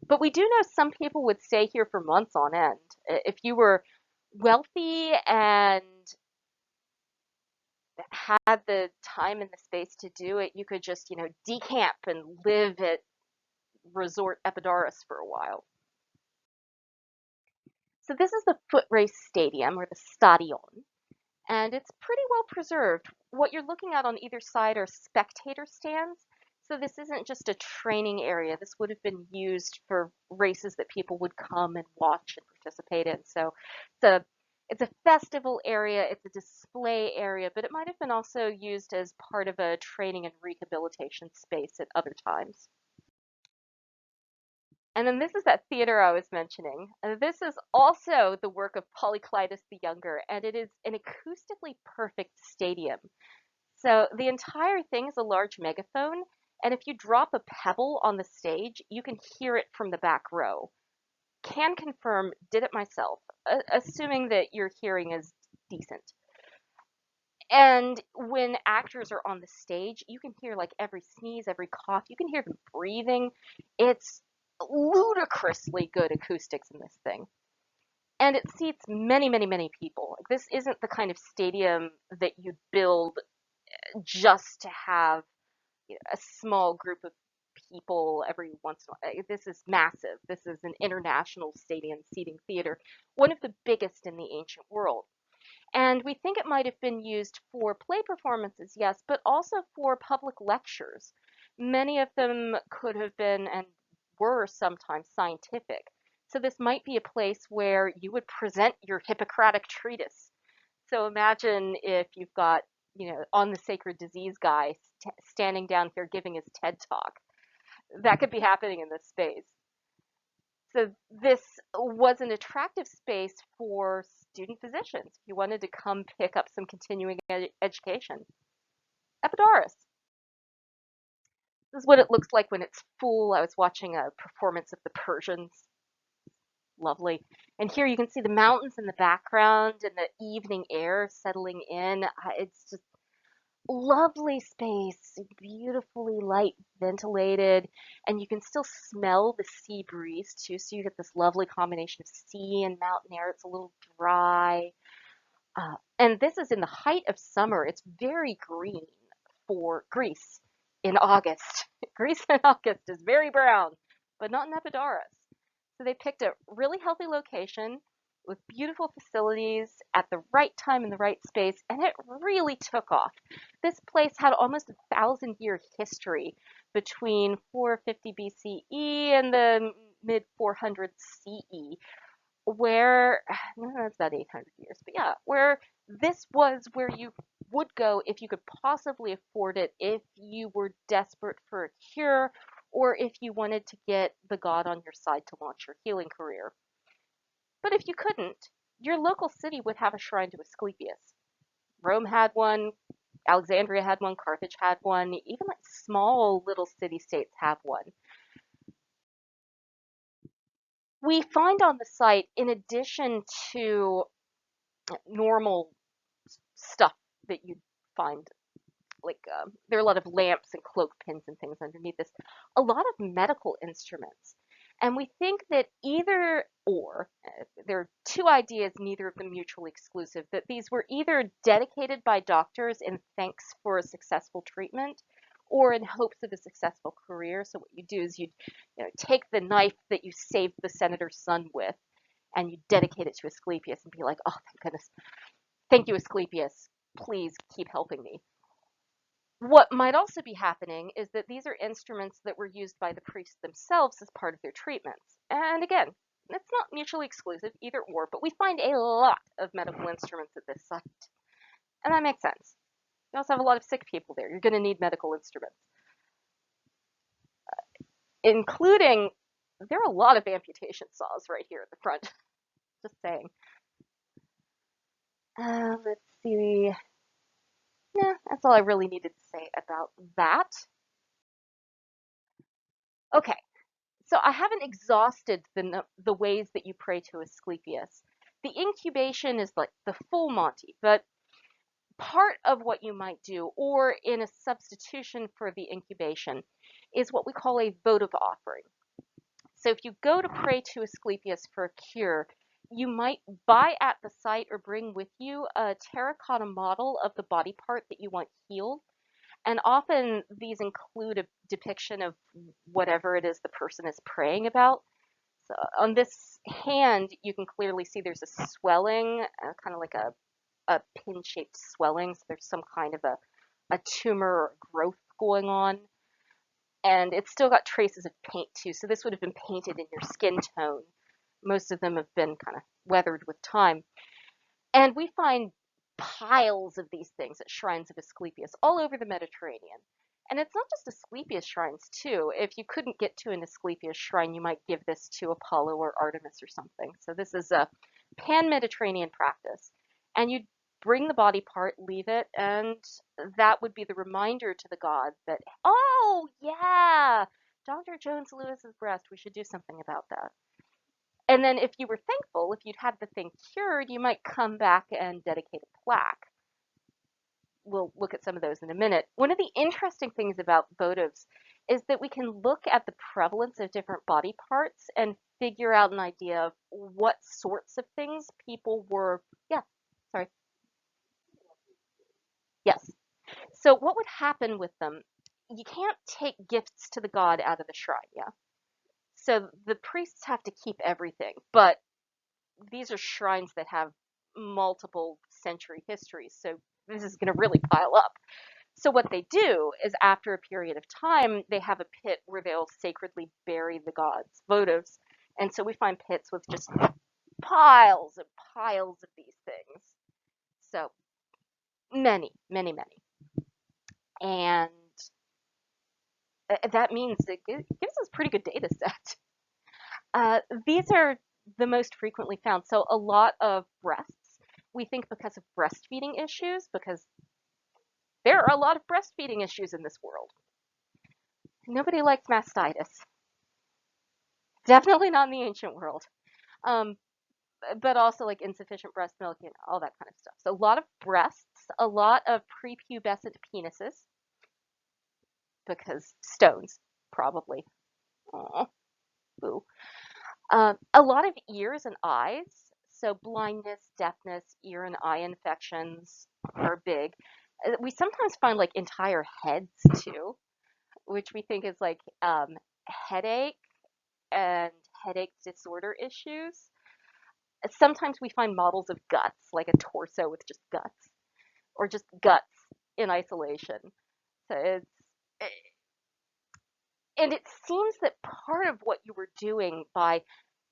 A: But we do know some people would stay here for months on end. If you were wealthy and had the time and the space to do it, you could just, decamp and live at Resort Epidaurus for a while. So this is the foot race stadium, or the stadion, and it's pretty well preserved. What you're looking at on either side are spectator stands. So this isn't just a training area. This would have been used for races that people would come and watch and participate in. So it's a festival area, it's a display area, but it might have been also used as part of a training and rehabilitation space at other times. And then this is that theater I was mentioning. This is also the work of Polyclitus the Younger, and it is an acoustically perfect stadium. So the entire thing is a large megaphone, and if you drop a pebble on the stage, you can hear it from the back row. Can confirm, did it myself, assuming that your hearing is decent. And when actors are on the stage, you can hear like every sneeze, every cough. You can hear them breathing. It's ludicrously good acoustics in this thing. And it seats many, many, many people. Like, this isn't the kind of stadium that you build just to have a small group of people every once in a while. This is massive. This is an international stadium seating theater, one of the biggest in the ancient world. And we think it might have been used for play performances, yes, but also for public lectures. Many of them could have been and were sometimes scientific. So this might be a place where you would present your Hippocratic treatise. So imagine if you've got, on the sacred disease guy standing down here giving his TED talk. That could be happening in this space. So this was an attractive space for student physicians if you wanted to come pick up some continuing education. Epidaurus. This is what it looks like when it's full. I was watching a performance of the Persians. Lovely. And here you can see the mountains in the background and the evening air settling in. It's just lovely space, beautifully light ventilated, and you can still smell the sea breeze too. So you get this lovely combination of sea and mountain air. It's a little dry. And this is in the height of summer. It's very green for Greece in August. Greece in August is very brown, but not in Epidaurus. So they picked a really healthy location with beautiful facilities at the right time in the right space, and it really took off. This place had almost 1,000-year history between 450 BCE and the mid 400s CE. where, no, that's about 800 years, but yeah, where this was where you would go if you could possibly afford it, if you were desperate for a cure, or if you wanted to get the god on your side to launch your healing career. But if you couldn't, your local city would have a shrine to Asclepius. Rome had one, Alexandria had one, Carthage had one, even like small little city-states have one. We find on the site, in addition to normal stuff that you'd find, like there are a lot of lamps and cloak pins and things underneath this, a lot of medical instruments. And we think that either or, there are two ideas, neither of them mutually exclusive, that these were either dedicated by doctors in thanks for a successful treatment or in hopes of a successful career. So what you do is you'd take the knife that you saved the senator's son with and you dedicate it to Asclepius and be like, oh, thank goodness. Thank you, Asclepius. Please keep helping me. What might also be happening is that these are instruments that were used by the priests themselves as part of their treatments. And again, it's not mutually exclusive, either or, but we find a lot of medical instruments at this site. And that makes sense. You also have a lot of sick people there. You're going to need medical instruments, including, there are a lot of amputation saws right here at the front. Just saying. Let's see. Yeah, that's all I really needed to say about that. Okay, so I haven't exhausted the ways that you pray to Asclepius. The incubation is like the full Monty, but part of what you might do, or in a substitution for the incubation, is what we call a votive offering. So if you go to pray to Asclepius for a cure, you might buy at the site or bring with you a terracotta model of the body part that you want healed. And often these include a depiction of whatever it is the person is praying about. So on this hand, you can clearly see there's a swelling, kind of like a pin-shaped swelling. So there's some kind of a tumor or growth going on. And it's still got traces of paint too. So this would have been painted in your skin tone. Most of them have been kind of weathered with time. And we find piles of these things at shrines of Asclepius all over the Mediterranean. And it's not just Asclepius shrines, too. If you couldn't get to an Asclepius shrine, you might give this to Apollo or Artemis or something. So this is a pan-Mediterranean practice. And you'd bring the body part, leave it, and that would be the reminder to the god that, oh, yeah, Dr. Jones Lewis's breast, we should do something about that. And then if you were thankful, if you'd had the thing cured, you might come back and dedicate a plaque. We'll look at some of those in a minute. One of the interesting things about votives is that we can look at the prevalence of different body parts and figure out an idea of what sorts of things people were, yeah, sorry. Yes. So what would happen with them? You can't take gifts to the god out of the shrine, yeah? So the priests have to keep everything, but these are shrines that have multiple century histories, so this is going to really pile up. So what they do is after a period of time, they have a pit where they'll sacredly bury the gods, votives. And so we find pits with just piles and piles of these things. So many, many, many. And that means it gives us a pretty good data set. These are the most frequently found. So a lot of breasts, we think because of breastfeeding issues, because there are a lot of breastfeeding issues in this world. Nobody likes mastitis. Definitely not in the ancient world. Um, but also like insufficient breast milk and all that kind of stuff. So a lot of breasts, a lot of prepubescent penises, because stones, probably. Aw, boo. A lot of ears and eyes. So blindness, deafness, ear and eye infections are big. We sometimes find like entire heads too, which we think is like headache and headache disorder issues. Sometimes we find models of guts, like a torso with just guts, or just guts in isolation. So and it seems that part of what you were doing by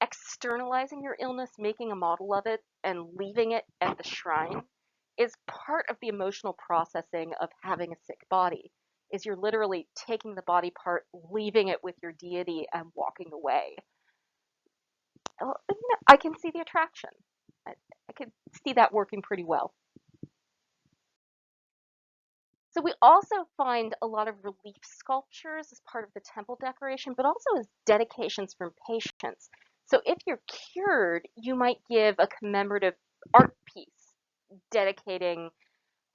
A: externalizing your illness, making a model of it, and leaving it at the shrine is part of the emotional processing of having a sick body. Is you're literally taking the body part, leaving it with your deity, and walking away. I can see the attraction. I can see that working pretty well. So we also find a lot of relief sculptures as part of the temple decoration, but also as dedications from patients. So if you're cured, you might give a commemorative art piece dedicating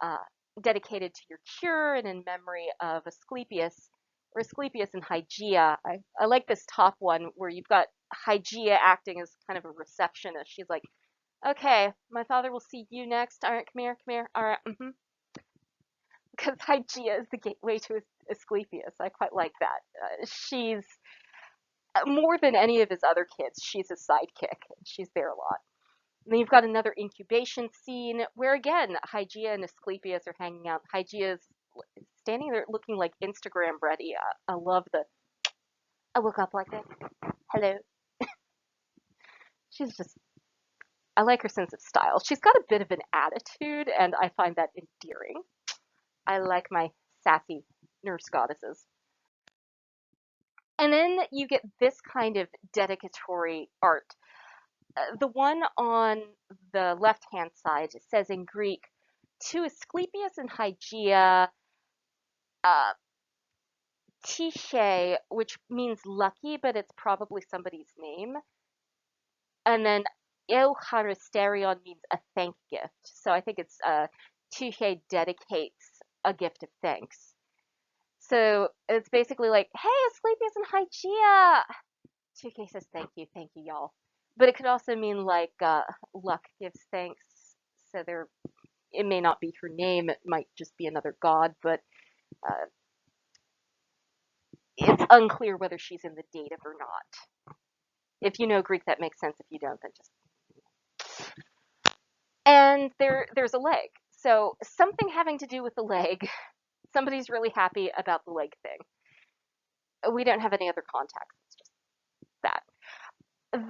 A: uh, dedicated to your cure and in memory of Asclepius and Hygeia. I like this top one where you've got Hygeia acting as kind of a receptionist. She's like, okay, my father will see you next. All right, come here, come here. All right, because Hygeia is the gateway to Asclepius. I quite like that. She's more than any of his other kids. She's his sidekick, and she's there a lot. And then you've got another incubation scene where again Hygeia and Asclepius are hanging out. Hygeia is standing there looking like Instagram ready. I love the. I look up like that. Hello. She's just. I like her sense of style. She's got a bit of an attitude, and I find that endearing. I like my sassy nurse goddesses. And then you get this kind of dedicatory art. The one on the left-hand side says in Greek, to Asclepius and Hygeia, uh, Tishe, which means lucky, but it's probably somebody's name. And then Eucharisterion means a thank gift. So I think it's Tishe dedicates a gift of thanks. So it's basically like, hey, Asclepius and Hygeia. Tishe says thank you, y'all. But it could also mean like luck gives thanks. So it may not be her name, it might just be another god, but uh, it's unclear whether she's in the dative or not. If you know Greek, that makes sense. If you don't, then just. And there's a leg. So something having to do with the leg. Somebody's really happy about the leg thing. We don't have any other context. It's just that.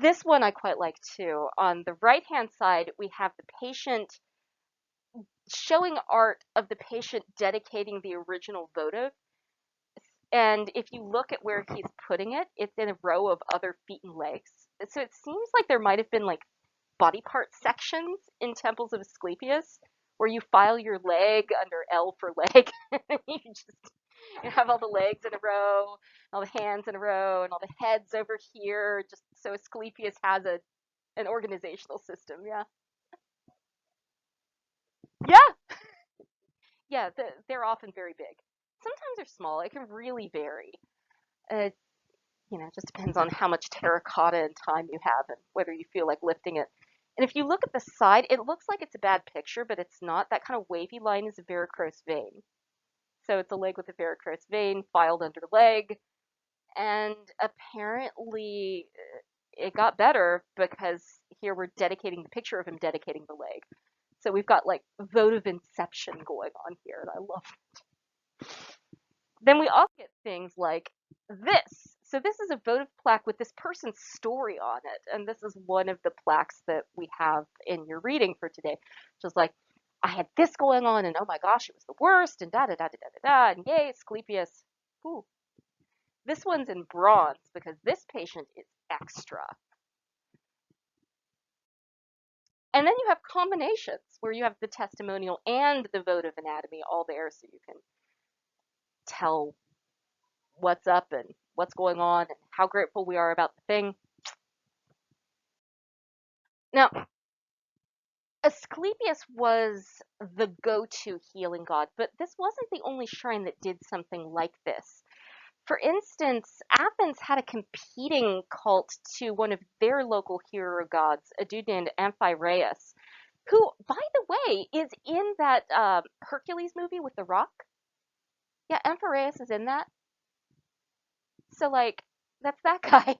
A: This one I quite like too. On the right-hand side, we have the patient showing art of the patient dedicating the original votive. And if you look at where he's putting it, it's in a row of other feet and legs. So it seems like there might have been like body part sections in temples of Asclepius where you file your leg under L for leg. You have all the legs in a row, all the hands in a row, and all the heads over here. Just so Asclepius has an organizational system. Yeah. Yeah. Yeah. They're often very big. Sometimes they're small. It can really vary. Uh, it just depends on how much terracotta and time you have and whether you feel like lifting it. And if you look at the side, it looks like it's a bad picture, but it's not. That kind of wavy line is a varicose vein. So it's a leg with a varicose vein filed under leg. And apparently it got better because here we're dedicating the picture of him dedicating the leg. So we've got like votive inception going on here, and I love it. Then we also get things like this. So this is a votive plaque with this person's story on it, and this is one of the plaques that we have in your reading for today, which is like, I had this going on, and oh my gosh, it was the worst, and da da da da da da, and yay, Asclepius. Ooh. This one's in bronze because this patient is extra. And then you have combinations where you have the testimonial and the votive anatomy all there so you can tell what's up and what's going on and how grateful we are about the thing. Now, Asclepius was the go-to healing god, but this wasn't the only shrine that did something like this. For instance, Athens had a competing cult to one of their local hero gods, a dude named Amphiaraus, who, by the way, is in that Hercules movie with The Rock. Yeah, Amphiaraus is in that. So, like, that's that guy.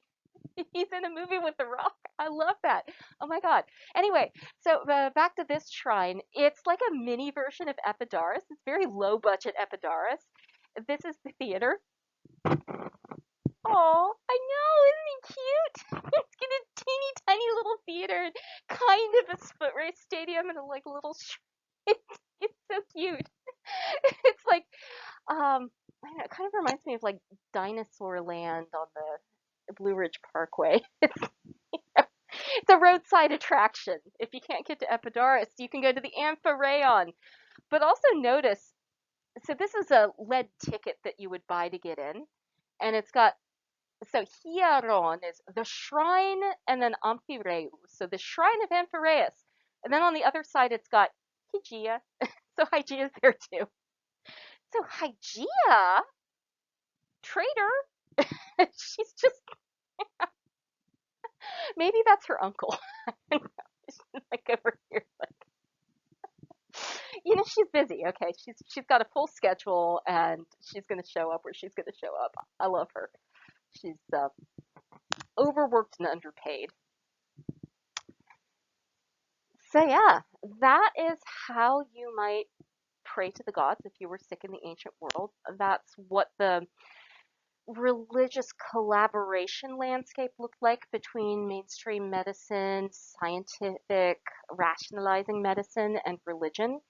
A: He's in a movie with The Rock. I love that. Oh my God. Anyway, so back to this shrine. It's like a mini version of Epidaurus. It's very low budget Epidaurus. This is the theater. Oh, I know. Isn't he cute? He's gonna this foot race stadium in a like little it's so cute. It's like I don't know, it kind of reminds me of like Dinosaur Land on the Blue Ridge Parkway. It's a roadside attraction. If you can't get to Epidaurus, you can go to the Amphitryon. But also notice, so this is a lead ticket that you would buy to get in, and it's got so hieron is the shrine, and then Amphireus, so the shrine of Amphireus, and then on the other side it's got Hygeia. So Hygeia's there too. So Hygeia, traitor, she's just maybe that's her uncle. Like over here, she's busy. Okay, she's got a full schedule, and she's gonna show up where she's gonna show up. I love her. She's overworked and underpaid. So yeah, that is how you might pray to the gods if you were sick in the ancient world. That's what the religious collaboration landscape looked like between mainstream medicine, scientific rationalizing medicine, and religion.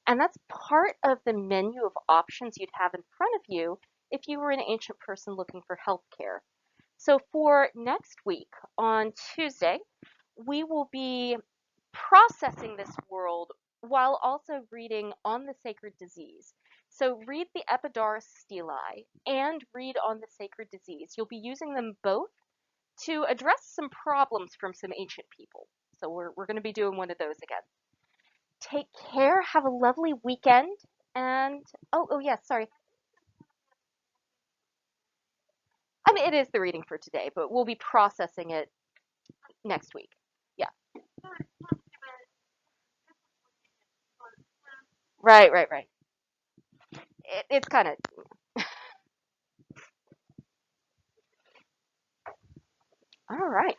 A: And that's part of the menu of options you'd have in front of you if you were an ancient person looking for healthcare. So for next week on Tuesday, we will be processing this world while also reading On the Sacred Disease. So read the Epidaurus stelae and read On the Sacred Disease. You'll be using them both to address some problems from some ancient people. So we're going to be doing one of those again. Take care. Have a lovely weekend. And yeah, sorry. I mean, it is the reading for today, but we'll be processing it next week. Yeah. Right, right, right. It's kind of all right.